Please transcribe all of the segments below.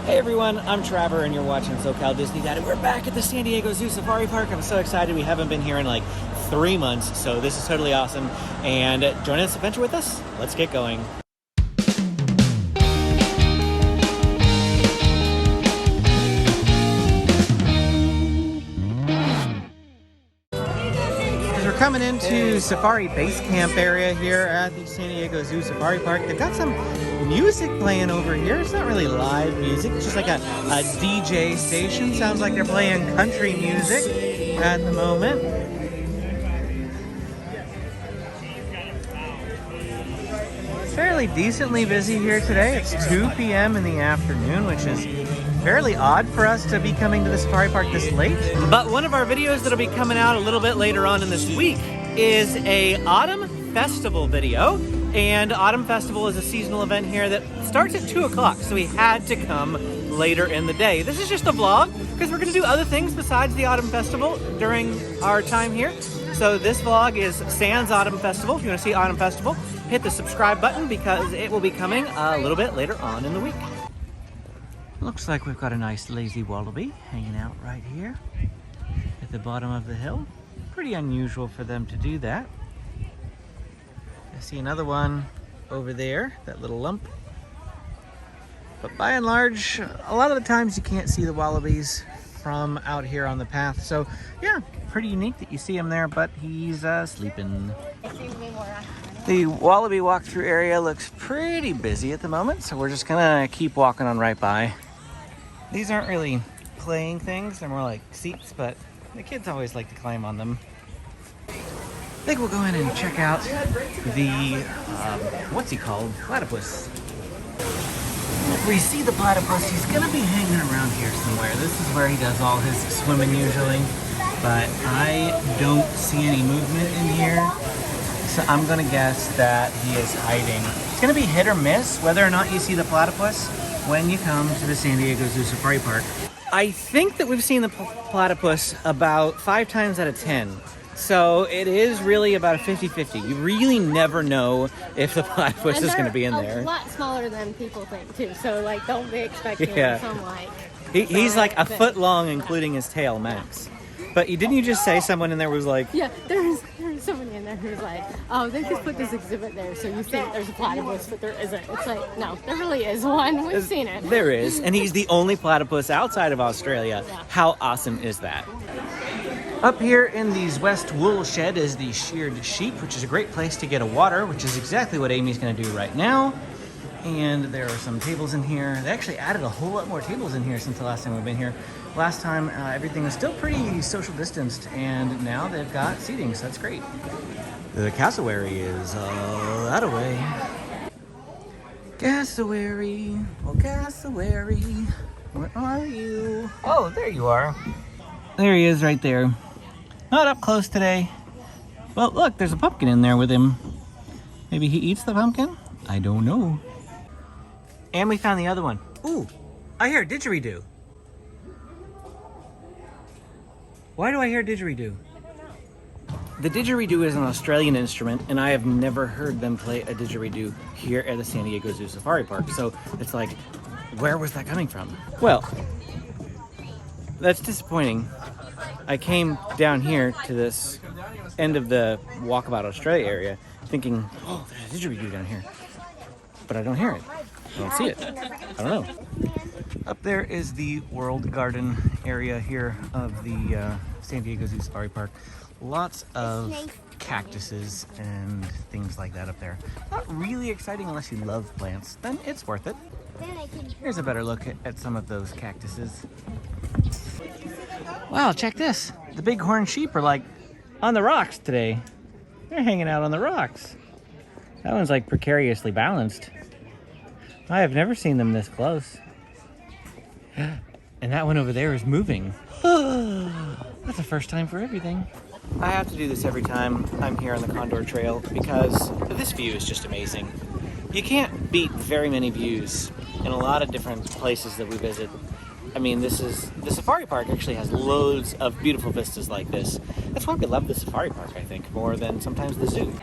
Hey everyone, I'm Trevor and you're watching SoCal Disney Dad. We're back at the San Diego Zoo Safari Park. I'm so excited. We haven't been here in like 3 months, so this is totally awesome. And join this adventure with us. Let's get going. We're coming into Safari Base Camp area here at the San Diego Zoo Safari Park. They've got some music playing over here. It's not really live music, it's just like a DJ station. Sounds like they're playing country music at the moment. Fairly decently busy here today. It's 2 p.m. in the afternoon, which is fairly odd for us to be coming to the safari park this late. But one of our videos that'll be coming out a little bit later on in this week is a Autumn Festival video. And Autumn Festival is a seasonal event here that starts at 2 o'clock, so we had to come later in the day. This is just a vlog because we're going to do other things besides the Autumn Festival during our time here. So this vlog is Sans Autumn Festival. If you want to see Autumn Festival, hit the subscribe button because it will be coming a little bit later on in the week. Looks like we've got a nice lazy wallaby hanging out right here at the bottom of the hill. Pretty unusual for them to do that. I see another one over there, that little lump. But by and large, a lot of the times you can't see the wallabies from out here on the path. So yeah, pretty unique that you see him there, but he's sleeping. The Wallaby walkthrough area looks pretty busy at the moment, so we're just gonna keep walking on right by. These aren't really playing things, they're more like seats, but the kids always like to climb on them. I think we'll go in and check out the, what's he called? Platypus. If we see the platypus, he's gonna be hanging around here somewhere. This is where he does all his swimming usually, but I don't see any movement in here. So I'm gonna guess that he is hiding. It's gonna be hit or miss whether or not you see the platypus when you come to the San Diego Zoo Safari Park. I think that we've seen the platypus about 5 times out of 10. So it is really about a 50-50. You really never know if the platypus is gonna be in there. A lot smaller than people think too. So like, don't be expecting some like. He's like a foot long, including his tail, max. But didn't you just say someone in there was like... Yeah, there's somebody in there who's like, oh, they just put this exhibit there, so you think there's a platypus, but there isn't. It's like, no, there really is one. We've seen it. There is, and he's the only platypus outside of Australia. Yeah. How awesome is that? Up here in the West Wool Shed is the Sheared Sheep, which is a great place to get a water, which is exactly what Amy's going to do right now. And there are some tables in here. They actually added a whole lot more tables in here since the last time we've been here. Last time, everything was still pretty social distanced, and now they've got seating, so that's great. The cassowary is that away. Cassowary, oh cassowary, where are you? Oh, there you are. There he is right there. Not up close today. Well, look, there's a pumpkin in there with him. Maybe he eats the pumpkin? I don't know. And we found the other one. Ooh, I hear Didgeridoo. Why do I hear Didgeridoo? The Didgeridoo is an Australian instrument, and I have never heard them play a Didgeridoo here at the San Diego Zoo Safari Park. So it's like, where was that coming from? Well, that's disappointing. I came down here to this end of the Walkabout Australia area thinking, oh, there's a Didgeridoo down here. But I don't hear it. I don't see it. I don't know. Up there is the World Garden area here of the San Diego Zoo Safari Park. Lots of cactuses and things like that up there. Not really exciting unless you love plants, then it's worth it. Here's a better look at some of those cactuses. Wow, check this. The bighorn sheep are like on the rocks today. They're hanging out on the rocks. That one's like precariously balanced. I have never seen them this close. And that one over there is moving. That's a first time for everything. I have to do this every time I'm here on the Condor Trail because this view is just amazing. You can't beat very many views in a lot of different places that we visit. I mean, the safari park actually has loads of beautiful vistas like this. That's why we love the safari park, I think, more than sometimes the zoo.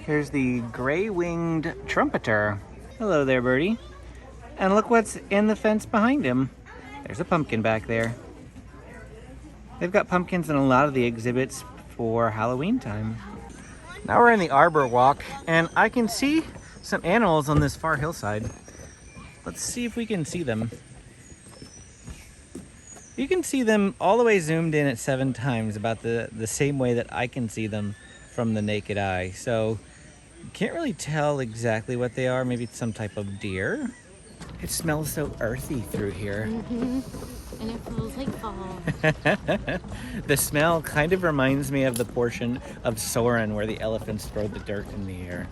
Here's the gray-winged trumpeter. Hello there, birdie. And look what's in the fence behind him. There's a pumpkin back there. They've got pumpkins in a lot of the exhibits for Halloween time. Now we're in the Arbor Walk, and I can see some animals on this far hillside. Let's see if we can see them. You can see them all the way zoomed in at 7 times, about the same way that I can see them from the naked eye. So you can't really tell exactly what they are. Maybe it's some type of deer. It smells so earthy through here. Mm-hmm. And it feels like fall. The smell kind of reminds me of the portion of Soren where the elephants throw the dirt in the air.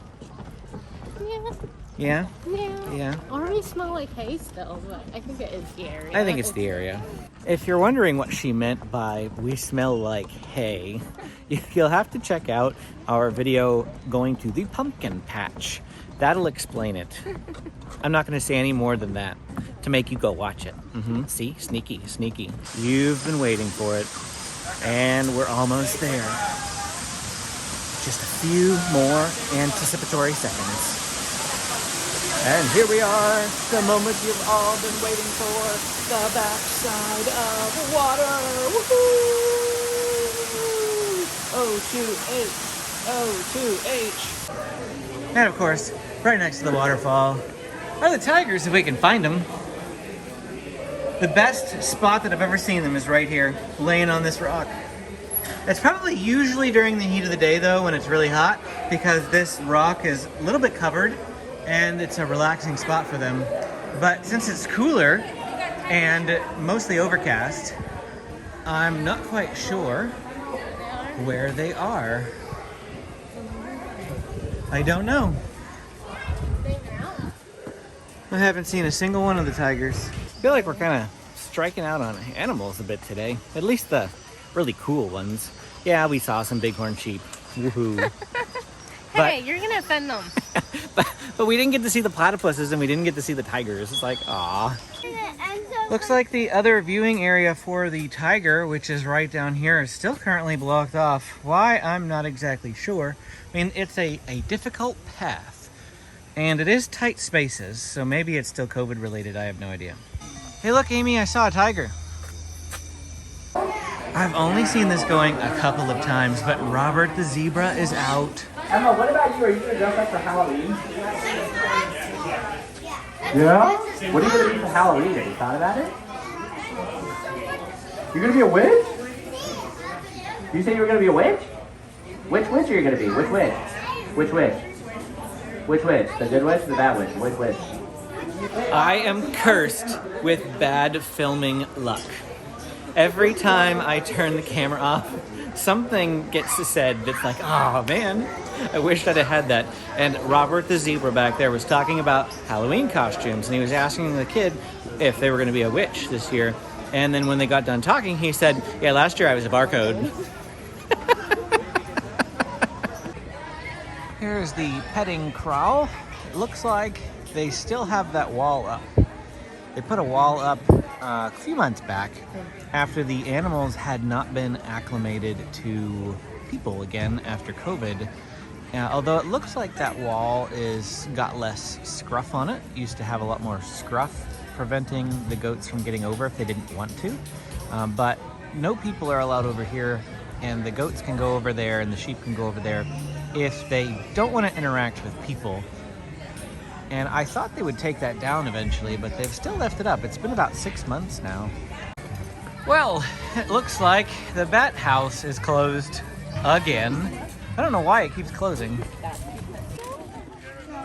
Yeah. Yeah? Yeah. Or we smell like hay still, but I think it is the area. I think it's the area. If you're wondering what she meant by "we smell like hay," you'll have to check out our video going to the pumpkin patch. That'll explain it. I'm not going to say any more than that to make you go watch it. See? Sneaky, sneaky. You've been waiting for it, and we're almost there. Just a few more anticipatory seconds. And here we are, the moment you've all been waiting for, the backside of water. Woohoo! O2H, O2H. And of course, right next to the waterfall are the tigers, if we can find them. The best spot that I've ever seen them is right here, laying on this rock. It's probably usually during the heat of the day though, when it's really hot, because this rock is a little bit covered and it's a relaxing spot for them. But since it's cooler and mostly overcast, I'm not quite sure where they are. I don't know. I haven't seen a single one of the tigers. I feel like we're kind of striking out on animals a bit today. At least the really cool ones. Yeah, we saw some bighorn sheep. Woohoo. Hey, you're gonna offend them. but we didn't get to see the platypuses and we didn't get to see the tigers. It's like, aw. Looks like the other viewing area for the tiger, which is right down here, is still currently blocked off. Why? I'm not exactly sure. I mean, it's a difficult path. And it is tight spaces, so maybe it's still COVID related. I have no idea. Hey, look, Amy, I saw a tiger. I've only seen this going a couple of times, but Robert the zebra is out. Emma, what about you? Are you going to dress up for Halloween? Yeah? What are you going to be for Halloween? Have you thought about it? You're going to be a witch? You said you were going to be a witch? Which witch are you going to be? Which witch? Which witch? Which witch? The good witch or the bad witch? Which witch? I am cursed with bad filming luck. Every time I turn the camera off, something gets said that's like, oh man, I wish I'd have had that. And Robert the zebra back there was talking about Halloween costumes, and he was asking the kid if they were going to be a witch this year. And then when they got done talking, he said, yeah, last year I was a barcode. Here's the petting kraal. It looks like they still have that wall up. They put a wall up a few months back after the animals had not been acclimated to people again after COVID. Although it looks like that wall is got less scruff on it. It used to have a lot more scruff, preventing the goats from getting over if they didn't want to. But no people are allowed over here, and the goats can go over there and the sheep can go over there if they don't want to interact with people. And I thought they would take that down eventually, but they've still left it up. It's been about 6 months now. Well, it looks like the bat house is closed again. I don't know why it keeps closing.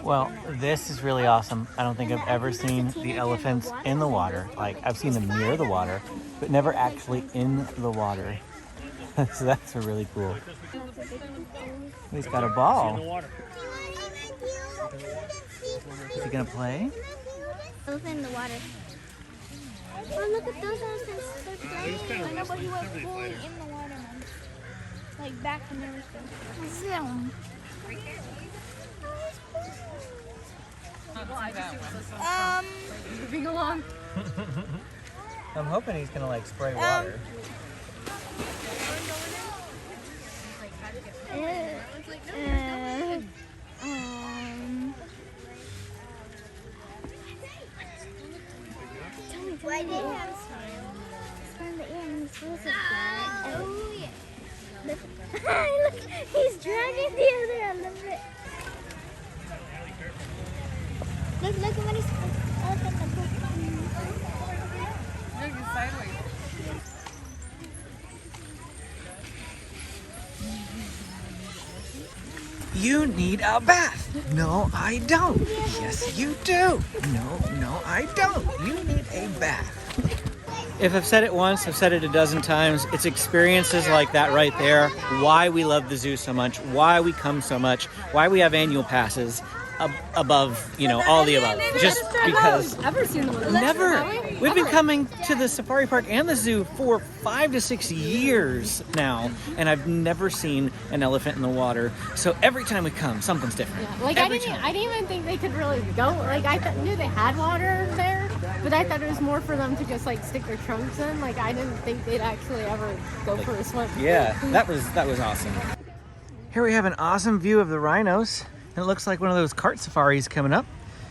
Well, this is really awesome. I don't think I've ever seen the elephants in the water. Like, I've seen them near the water, but never actually in the water. So that's really cool. He's got a ball. Is he gonna play? Elephant in the water. Oh, look at those elephants. They're playing. I know, but he was fully in the water, man. Like back and everything. This is that one. Moving along. I'm hoping he's gonna like spray water. Why they have from the end? Oh yeah. Look, he's dragging the other elephant. Look at what he's elephant. Moving sideways. You need a bath. No, I don't. Yes, you do. No, I don't. You need a bath. If I've said it once, I've said it a dozen times. It's experiences like that right there. Why we love the zoo so much, why we come so much, why we have annual passes above, all the above. Just because. Ever seen the one? Never. We've been coming to the safari park and the zoo for 5 to 6 years now, and I've never seen an elephant in the water. So every time we come, something's different. Yeah. Like I didn't even think they could really go. Like I knew they had water there, but I thought it was more for them to just like stick their trunks in. Like I didn't think they'd actually ever go for a swim. Yeah, that was awesome. Here we have an awesome view of the rhinos. It looks like one of those cart safaris coming up.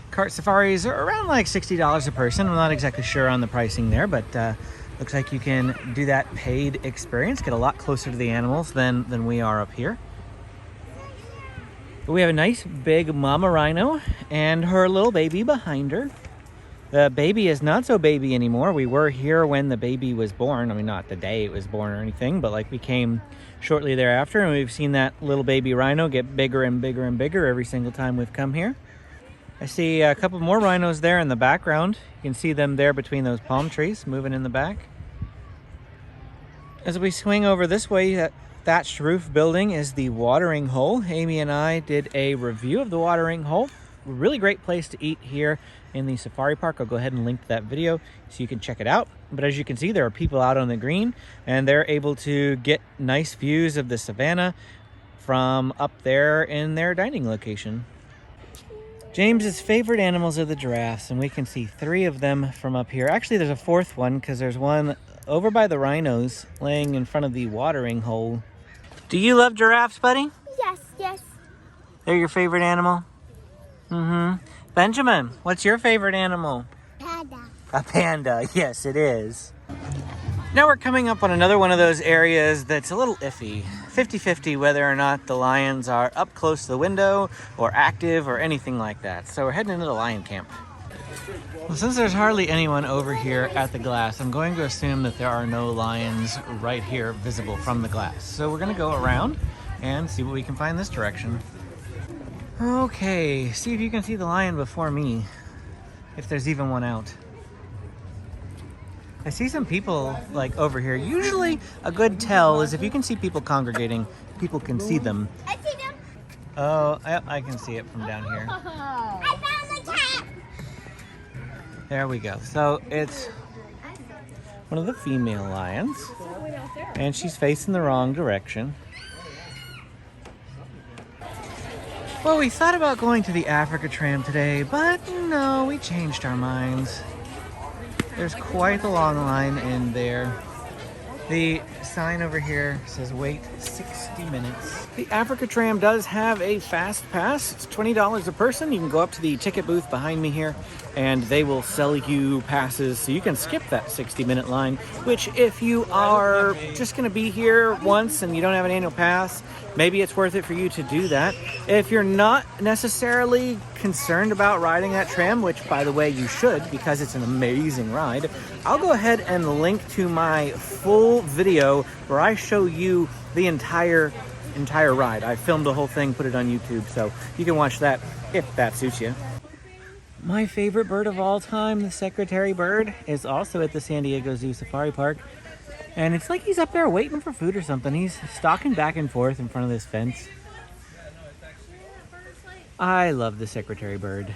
Cart safaris are around like $60 a person. I'm not exactly sure on the pricing there, but looks like you can do that paid experience, get a lot closer to the animals than we are up here. But we have a nice big mama rhino and her little baby behind her. The baby is not so baby anymore. We were here when the baby was born. I mean, not the day it was born or anything, but like we came shortly thereafter, and we've seen that little baby rhino get bigger and bigger and bigger every single time we've come here. I see a couple more rhinos there in the background. You can see them there between those palm trees moving in the back. As we swing over this way, that thatched roof building is the watering hole. Amy and I did a review of the watering hole. A really great place to eat here in the safari park. I'll go ahead and link to that video so you can check it out. But as you can see, there are people out on the green, and they're able to get nice views of the savannah from up there in their dining location. James's favorite animals are the giraffes, and we can see 3 of them from up here. Actually, there's a 4th one because there's one over by the rhinos laying in front of the watering hole. Do you love giraffes, buddy? Yes. They're your favorite animal? Mm-hmm. Benjamin, what's your favorite animal? Panda. A panda, yes it is. Now we're coming up on another one of those areas that's a little iffy. 50-50 whether or not the lions are up close to the window or active or anything like that. So we're heading into the lion camp. Well, since there's hardly anyone over here at the glass, I'm going to assume that there are no lions right here visible from the glass. So we're going to go around and see what we can find this direction. Okay, see if you can see the lion before me, if there's even one out. I see some people like over here. Usually a good tell is if you can see people congregating, people can see them. I see them. Oh, I can see it from down here. I found the cat. There we go. So it's one of the female lions, and she's facing the wrong direction. Well, we thought about going to the Africa Tram today, but no, we changed our minds. There's quite a long line in there. The sign over here says wait 60 minutes. The Africa Tram does have a fast pass. It's $20 a person. You can go up to the ticket booth behind me here, and they will sell you passes so you can skip that 60-minute line, which if you are just going to be here once and you don't have an annual pass, maybe it's worth it for you to do that. If you're not necessarily concerned about riding that tram, which by the way you should because it's an amazing ride, I'll go ahead and link to my full video where I show you the entire ride. I filmed the whole thing, put it on YouTube, so you can watch that if that suits you. My favorite bird of all time, the secretary bird, is also at the San Diego Zoo Safari Park. And it's like he's up there waiting for food or something. He's stalking back and forth in front of this fence. I love the secretary bird.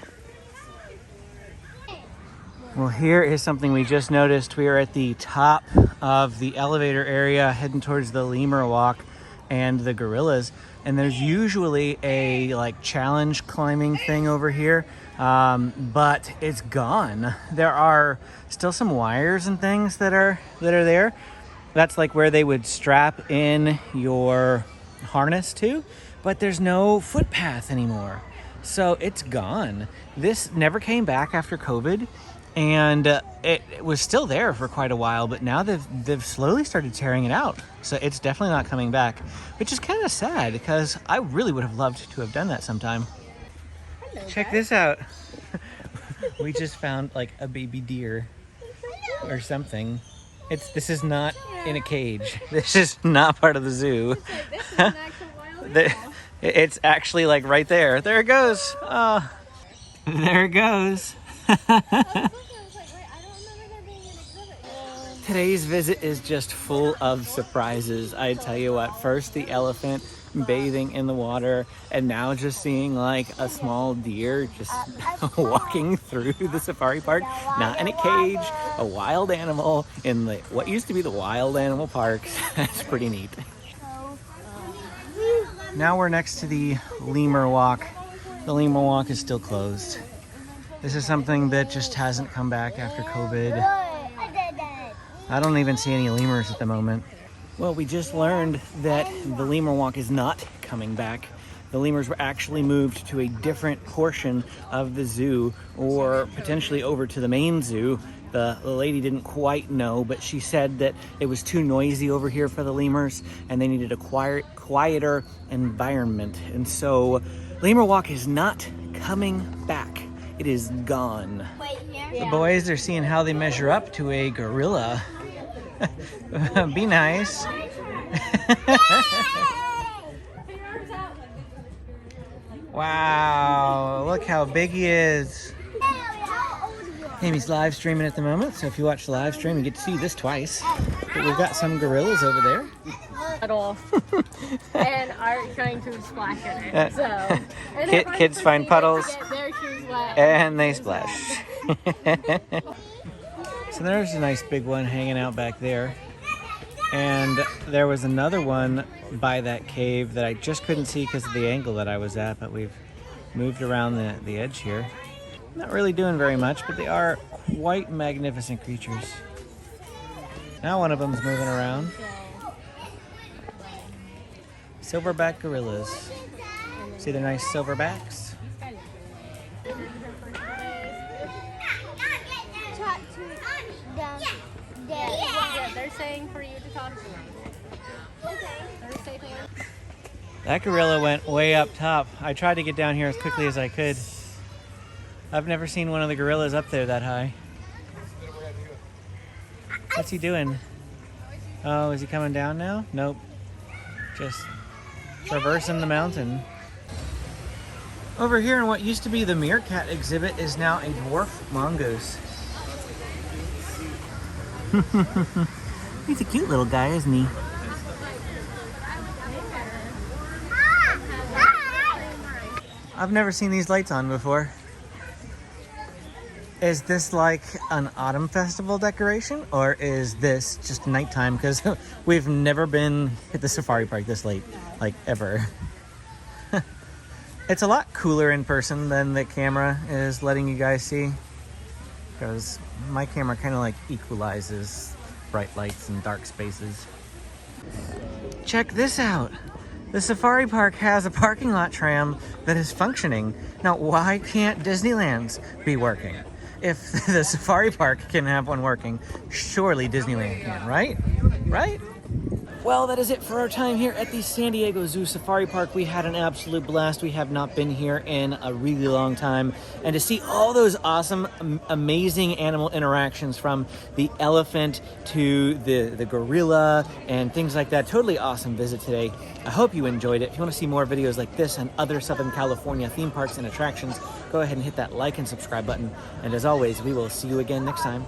Well, here is something we just noticed. We are at the top of the elevator area heading towards the Lemur Walk and the gorillas. And there's usually a like challenge climbing thing over here, but it's gone. There are still some wires and things that are there. That's like where they would strap in your harness to, but there's no footpath anymore. So it's gone. This never came back after COVID. And it was still there for quite a while, but now they've slowly started tearing it out. So it's definitely not coming back, which is kind of sad because I really would have loved to have done that sometime. Check this out. We just found like a baby deer or something. This is not in a cage. This is not part of the zoo. This is an actual wild animal. It's actually like right there. There it goes. Oh, there it goes. Today's visit is just full of surprises. I tell you what, first the elephant bathing in the water, and now just seeing like a small deer just walking through the safari park, not in a cage, a wild animal in what used to be the wild animal parks. That's pretty neat. Now we're next to the Lemur Walk. The Lemur Walk is still closed. This is something that just hasn't come back after COVID. I don't even see any lemurs at the moment. Well, we just learned that the Lemur Walk is not coming back. The lemurs were actually moved to a different portion of the zoo, or potentially over to the main zoo. The lady didn't quite know, but she said that it was too noisy over here for the lemurs and they needed a quieter environment. And so Lemur Walk is not coming back. It is gone. The boys are seeing how they measure up to a gorilla. Be nice. Wow, look how big he is. Amy's live streaming at the moment, so if you watch the live stream, you get to see this twice. But we've got some gorillas over there. At all. And are trying to splash in it. So Kids find puddles their shoes wet. and they splash. So there's a nice big one hanging out back there. And there was another one by that cave that I just couldn't see because of the angle that I was at, but we've moved around the edge here. Not really doing very much, but they are quite magnificent creatures. Now one of them's moving around. Silverback gorillas. See the nice silverbacks? Yeah, they're saying for you to talk to them. Okay. That gorilla went way up top. I tried to get down here as quickly as I could. I've never seen one of the gorillas up there that high. What's he doing? Oh, is he coming down now? Nope. Just traversing the mountain. Over here in what used to be the meerkat exhibit is now a dwarf mongoose. He's a cute little guy, isn't he? I've never seen these lights on before. Is this like an autumn festival decoration, or is this just nighttime? Because we've never been at the safari park this late, like ever. It's a lot cooler in person than the camera is letting you guys see, because my camera kind of like equalizes bright lights and dark spaces. Check this out. The safari park has a parking lot tram that is functioning. Now, why can't Disneyland's be working? If the safari park can have one working, surely Disneyland can, right? Right? Well, that is it for our time here at the San Diego Zoo Safari Park. We had an absolute blast. We have not been here in a really long time. And to see all those awesome, amazing animal interactions, from the elephant to the gorilla and things like that. Totally awesome visit today. I hope you enjoyed it. If you want to see more videos like this and other Southern California theme parks and attractions, go ahead and hit that like and subscribe button. And as always, we will see you again next time.